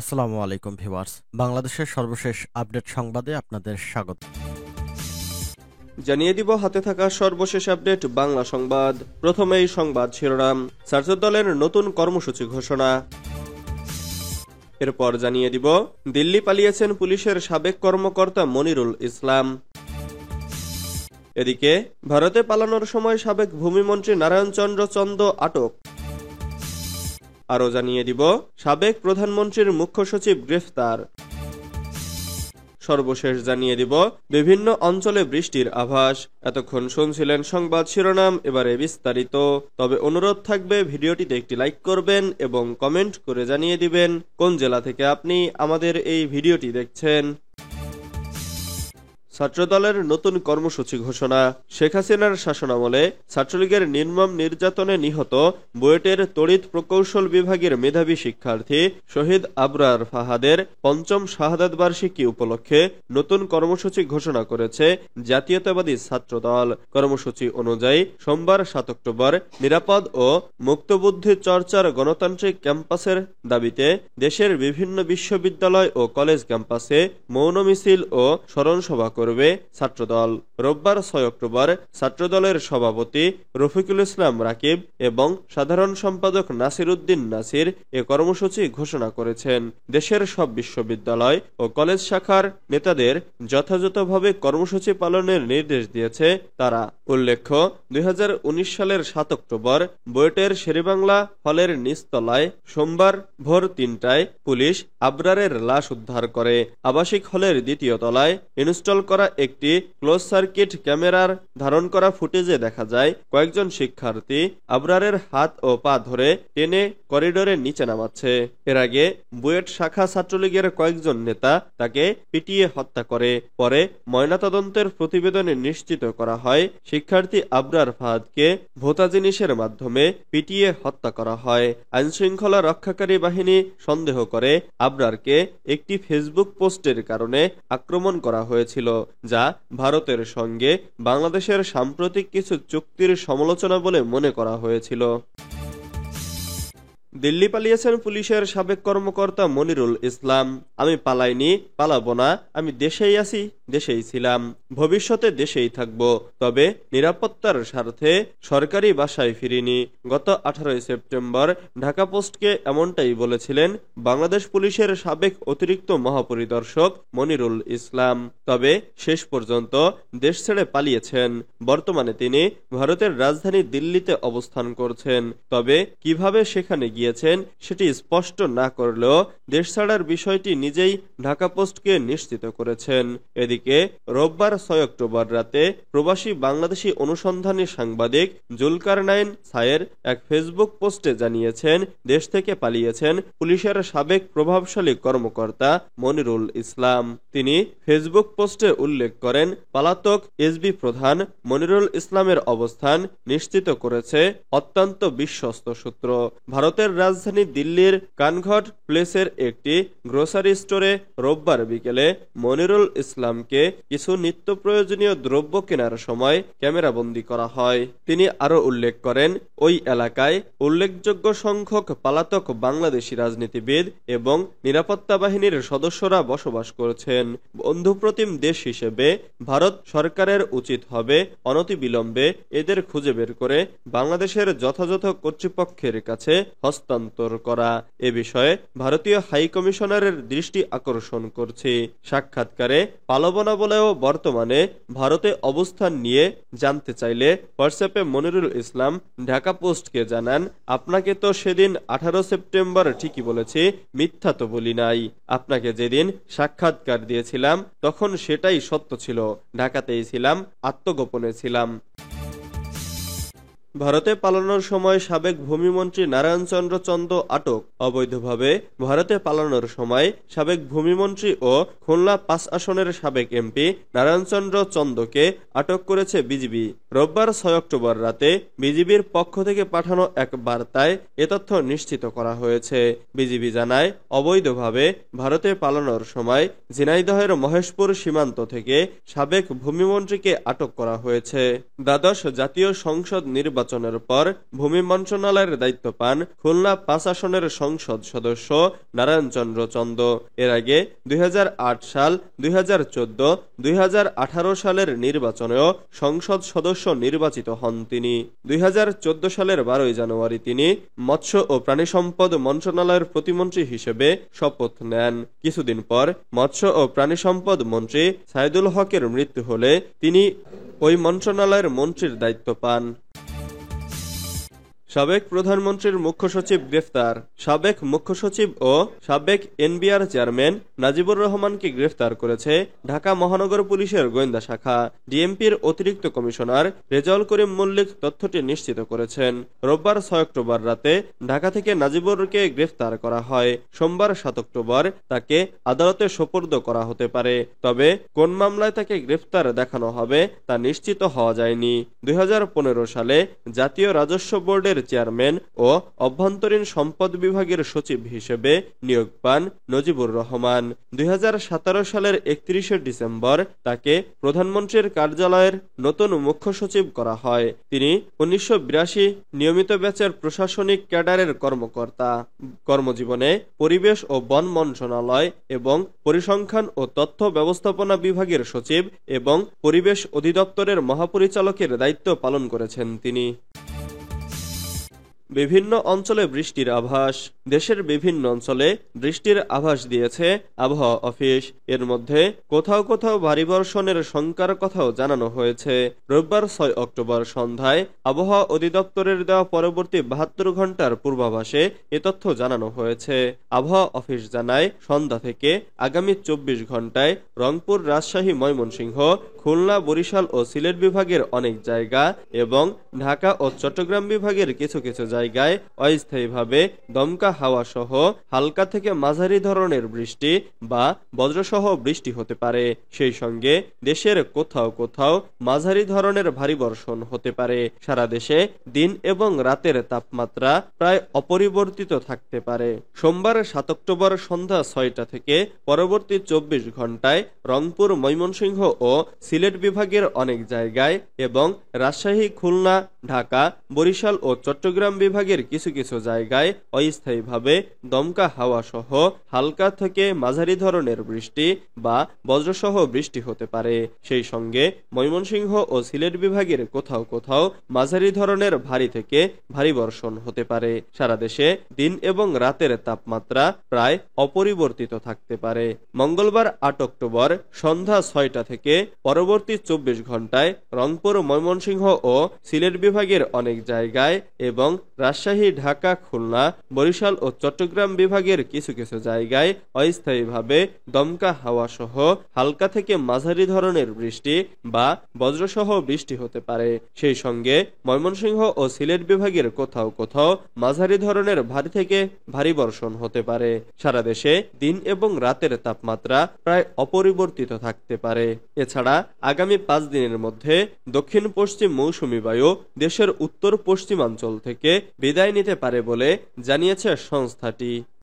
আসসালামু আলাইকুম ভিউয়ার্স, বাংলাদেশের সর্বশেষ আপডেট সংবাদে আপনাদের স্বাগত। জানিয়ে দিব হাতে থাকা সর্বশেষ আপডেট বাংলা সংবাদ। প্রথমেই সংবাদ শিরোনাম, ছাত্র দলের নতুন কর্মসূচি ঘোষণা। এরপর জানিয়ে দিব দিল্লি পালিয়েছেন পুলিশের সাবেক কর্মকর্তা মনিরুল ইসলাম। এদিকে ভারতে পালানোর সময় সাবেক ভূমিমন্ত্রী নারায়ণ চন্দ্র চন্দ আটক। আরও জানিয়ে দিব সাবেক প্রধানমন্ত্রীর মুখ্য সচিব গ্রেফতার। সর্বশেষ জানিয়ে দিব বিভিন্ন অঞ্চলে বৃষ্টির আভাস। এতক্ষণ শুনছিলেন সংবাদ শিরোনাম, এবারে বিস্তারিত। তবে অনুরোধ থাকবে ভিডিওটিতে একটি লাইক করবেন এবং কমেন্ট করে জানিয়ে দিবেন কোন জেলা থেকে আপনি আমাদের এই ভিডিওটি দেখছেন। ছাত্রদলের নতুন কর্মসূচি ঘোষণা। শেখ হাসিনার শাসনামলে ছাত্রলীগের নির্মম নির্যাতনে নিহত বুয়েটের তড়িৎ প্রকৌশল বিভাগের মেধাবী শিক্ষার্থী শহীদ আবরার ফাহাদের পঞ্চম শাহাদাত বার্ষিকী উপলক্ষে নতুন কর্মসূচি ঘোষণা করেছে জাতীয়তাবাদী ছাত্রদল। কর্মসূচি অনুযায়ী সোমবার 7 অক্টোবর নিরাপদ ও মুক্তবুদ্ধি চর্চার গণতান্ত্রিক ক্যাম্পাসের দাবিতে দেশের বিভিন্ন বিশ্ববিদ্যালয় ও কলেজ ক্যাম্পাসে মৌন মিছিল ও স্মরণসভা করবে ছাত্রদল। রোববার 6 অক্টোবর ছাত্রদলের সভাপতি রফিকুল ইসলাম রাকিব এবং সাধারণ সম্পাদক নাসির উদ্দিন নাসির এ কর্মসূচি ঘোষণা করেছেন। দেশের সব বিশ্ববিদ্যালয় ও কলেজ শাখার নেতাদের যথাযথভাবে কর্মসূচি পালনের নির্দেশ দিয়েছে তারা। উল্লেখ্য, 2019 সালের 7 অক্টোবর বুয়েটের শেরেবাংলা হলের নিচতলায় সোমবার ভোর 3টায় পুলিশ আবরারের লাশ উদ্ধার করে। আবাসিক হলের দ্বিতীয় তলায় ইনস্টল করা একটি ক্লোজ সার্কিট ক্যামেরার ধারণ করা ফুটেজে দেখা যায় কয়েকজন শিক্ষার্থী আবরারের হাত ও পা ধরে টেনে করিডোরের নিচে নামাচ্ছে। এর আগে বুয়েট শাখা ছাত্রলীগের কয়েকজন নেতা তাকে পিটিয়ে হত্যা করে। পরে ময়নাতদন্তের প্রতিবেদনে নিশ্চিত করা হয় শিক্ষার্থী আবরার ফাহাদকে ভোতা জিনিসের মাধ্যমে পিটিয়ে হত্যা করা হয়। আইনশৃঙ্খলা রক্ষাকারী বাহিনী সন্দেহ করে আবরারকে একটি ফেসবুক পোস্টের কারণে আক্রমণ করা হয়েছিল, যা ভারতের সঙ্গে বাংলাদেশের সাম্প্রতিক কিছু চুক্তির সমালোচনা বলে মনে করা হয়েছিল। দিল্লি পালিয়েছেন পুলিশের সাবেক কর্মকর্তা মনিরুল ইসলাম। আমি পালাইনি, পালাবো না, আমি দেশেই আছি, দেশেই ছিলাম, ভবিষ্যতে দেশেই থাকব, তবে নিরাপত্তার স্বার্থে সরকারি বাসায় ফিরিনি। গত 18 সেপ্টেম্বর ঢাকা পোস্টকে এমনটাই বলেছিলেন বাংলাদেশ পুলিশের সাবেক অতিরিক্ত মহাপরিদর্শক মনিরুল ইসলাম। তবে শেষ পর্যন্ত দেশ ছেড়ে পালিয়েছেন। বর্তমানে তিনি ভারতের রাজধানী দিল্লিতে অবস্থান করছেন। তবে কিভাবে সেখানে গিয়েছেন সেটি স্পষ্ট না করলেও দেশ ছাড়ার বিষয়টি নিজেই ঢাকা পোস্টকে নিশ্চিত করেছেন। এদিকে রোববার 6 অক্টোবর রাতে প্রবাসী বাংলাদেশি অনুসন্ধানী সাংবাদিক জুলকারনাইন সায়ের এক ফেসবুক পোস্টে জানিয়েছেন দেশ থেকে পালিয়েছেন পুলিশের সাবেক প্রভাবশালী কর্মকর্তা মনিরুল ইসলাম। তিনি ফেসবুক পোস্টে উল্লেখ করেন পলাতক এসবি প্রধান মনিরুল ইসলামের অবস্থান নিশ্চিত করেছে অত্যন্ত বিশ্বস্ত সূত্র। ভারতের রাজধানী দিল্লির কানঘট প্লেসের একটি গ্রোসারি স্টোরে রোববার বিকেলে মনিরুল ইসলামকে কিছু নিত্য প্রয়োজনীয় দ্রব্য কেনার সময় ক্যামেরাবন্দি করা হয়। তিনি আরো উল্লেখ করেন ওই এলাকায় উল্লেখযোগ্য সংখ্যক পলাতক বাংলাদেশি রাজনীতিবিদ এবং নিরাপত্তা বাহিনীর সদস্যরা বসবাস করছেন। বন্ধুপ্রতিম দেশ হিসেবে ভারত সরকারের উচিত হবে অনতিবিলম্বে এদের খুঁজে বের করে বাংলাদেশের যথাযথ কর্তৃপক্ষের কাছে হস্তান্তর করা। এ বিষয়ে ভারতীয় হাই কমিশনারের দৃষ্টি আকর্ষণ করছি। সাক্ষাৎকারে পালাবো না বলেও বর্তমানে ভারতে অবস্থান নিয়ে জানতে চাইলে হোয়াটসঅ্যাপে মনিরুল ইসলাম ঢাকা পোস্টকে জানান, আপনাকে তো সেদিন 18 সেপ্টেম্বর ঠিকই বলেছি, মিথ্যা তো বলি নাই। আপনাকে যেদিন সাক্ষাৎকার দিয়েছিলাম তখন সেটাই সত্য ছিল, ঢাকাতেই ছিলাম, আত্মগোপনে ছিলাম। ভারতে পালানোর সময় সাবেক ভূমিমন্ত্রী নারায়ণ চন্দ্র চন্দ আটক। অবৈধভাবে ভারতে পালানোর সময় সাবেক ভূমিমন্ত্রী ও খুলনা 5 আসনের সাবেক এমপি নারায়ণ চন্দ্র চন্দকে আটক করেছে বিজিবি। রোববার 6 অক্টোবর রাতে বিজিবির পক্ষ থেকে পাঠানো এক বার্তায় এ তথ্য নিশ্চিত করা হয়েছে। বিজিবি জানায়, অবৈধভাবে ভারতে পালানোর সময় ঝিনাইদহের মহেশপুর সীমান্ত থেকে সাবেক ভূমিমন্ত্রীকে আটক করা হয়েছে। দ্বাদশ জাতীয় সংসদ নির্বাচন নির্বাচনের পর ভূমি মন্ত্রণালয়ের দায়িত্ব পান খুলনা ৫ আসনের সংসদ সদস্য নারায়ণ চন্দ্র চন্দ। এর আগে ২০০৮ সাল, ২০১৪, ২০১৮ সালের নির্বাচনেও সংসদ সদস্য নির্বাচিত হন তিনি। ২০১৪ সালের ১২ জানুয়ারি তিনি মৎস্য ও প্রাণী সম্পদ মন্ত্রণালয়ের প্রতিমন্ত্রী হিসেবে শপথ নেন। কিছুদিন পর মৎস্য ও প্রাণী সম্পদ মন্ত্রী সাইদুল হকের মৃত্যু হলে তিনি ওই মন্ত্রণালয়ের মন্ত্রীর দায়িত্ব পান। সাবেক প্রধানমন্ত্রীর মুখ্য সচিব গ্রেফতার। সাবেক মুখ্য সচিব ও সাবেক এনবিআর চেয়ারম্যান নাজিবুর রহমানকে গ্রেফতার করেছে ঢাকা মহানগর পুলিশের গোয়েন্দা শাখা। ডিএমপির অতিরিক্ত কমিশনার রেজাউল করিম মল্লিক তথ্যটি নিশ্চিত করেছেন। রোববার ৬ অক্টোবর রাতে ঢাকা থেকে নাজিবুরকে গ্রেফতার করা হয়। সোমবার ৭ অক্টোবর তাকে আদালতে সোপর্দ করা হতে পারে, তবে কোন মামলায় তাকে গ্রেফতার দেখানো হবে তা নিশ্চিত হওয়া যায়নি। ২০১৫ সালে জাতীয় রাজস্ব বোর্ডের চেয়ারম্যান ও অভ্যন্তরীণ সম্পদ বিভাগের সচিব হিসেবে নিয়োগ পান নজিবুর রহমান। ২০১৭ সালের ৩১ ডিসেম্বর তাকে প্রধানমন্ত্রীর কার্যালয়ের নতুন মুখ্য সচিব করা হয়। তিনি ১৯৮২ নিয়মিত ব্যাচের প্রশাসনিক ক্যাডারের কর্মকর্তা। কর্মজীবনে পরিবেশ ও বন মন্ত্রণালয় এবং পরিসংখ্যান ও তথ্য ব্যবস্থাপনা বিভাগের সচিব এবং পরিবেশ অধিদপ্তরের মহাপরিচালকের দায়িত্ব পালন করেছেন তিনি। বিভিন্ন অঞ্চলে বৃষ্টির আভাস। দেশের বিভিন্ন অঞ্চলে বৃষ্টির আভাস দিয়েছে আবহাওয়া অফিস। এর মধ্যে কোথাও কোথাও ভারী বর্ষণের শঙ্কার কথাও জানানো হয়েছে। রোববার ৬ অক্টোবর সন্ধ্যায় আবহাওয়া অধিদপ্তরের দেওয়া পরবর্তী ৭২ ঘন্টার পূর্বাভাসে এ তথ্য জানানো হয়েছে। আবহাওয়া অফিস জানায়, সন্ধ্যা থেকে আগামী ২৪ ঘন্টায় রংপুর, রাজশাহী, ময়মনসিংহ, খুলনা, বরিশাল ও সিলেট বিভাগের অনেক জায়গা এবং ঢাকা ও চট্টগ্রাম বিভাগের কিছু কিছু জায়গায় অস্থায়ীভাবে দমকা হাওয়া সহ হালকা থেকে মাঝারি ধরনের বৃষ্টি বা বজ্রসহ বৃষ্টি হতে পারে। সেই সঙ্গে দেশের কোথাও কোথাও মাঝারি ধরনের ভারী বর্ষণ হতে পারে। সারা দেশে দিন এবং রাতের তাপমাত্রা প্রায় অপরিবর্তিত থাকতে পারে। সোমবার ৭ অক্টোবর সন্ধ্যা ৬টা থেকে পরবর্তী ২৪ ঘন্টায় রংপুর, ময়মনসিংহ ও সিলেট বিভাগের অনেক জায়গায় এবং রাজশাহী, খুলনা, ঢাকা, বরিশাল ও চট্টগ্রাম বিভাগের কিছু কিছু জায়গায় অস্থায়ীভাবে দমকা হাওয়া সহ হালকা থেকে মাঝারি ধরনের বৃষ্টি বা বজ্রসহ বৃষ্টি হতে পারে। সেই সঙ্গে ময়মনসিংহ ও সিলেট বিভাগের কোথাও কোথাও মাঝারি ধরনের ভারী থেকে ভারী বর্ষণ হতে পারে। সারা দেশে দিন এবং রাতের তাপমাত্রা প্রায় অপরিবর্তিত থাকতে পারে। মঙ্গলবার ৮ অক্টোবর সন্ধ্যা ৬টা থেকে পরবর্তী ২৪ ঘন্টায় রংপুর, ময়মনসিংহ ও সিলেট বিভাগের অনেক জায়গায় এবং রাজশাহী, ঢাকা, খুলনা, বরিশাল ও চট্টগ্রাম বিভাগের কিছু কিছু জায়গায় অস্থায়ীভাবে দমকা হাওয়া সহ হালকা থেকে মাঝারি ধরনের বৃষ্টি বা বজ্রসহ বৃষ্টি হতে পারে। সেই সঙ্গে ময়মনসিংহ ও সিলেট বিভাগের কোথাও কোথাও মাঝারি ধরনের ভারী থেকে ভারী বর্ষণ হতে পারে। সারা দেশে দিন এবং রাতের তাপমাত্রা প্রায় অপরিবর্তিত থাকতে পারে। এছাড়া আগামী ৫ দিনের মধ্যে দক্ষিণ পশ্চিম মৌসুমী বায়ু দেশের উত্তর পশ্চিমাঞ্চল থেকে বিদায় নিতে পারে বলে জানিয়েছে সংস্থাটি।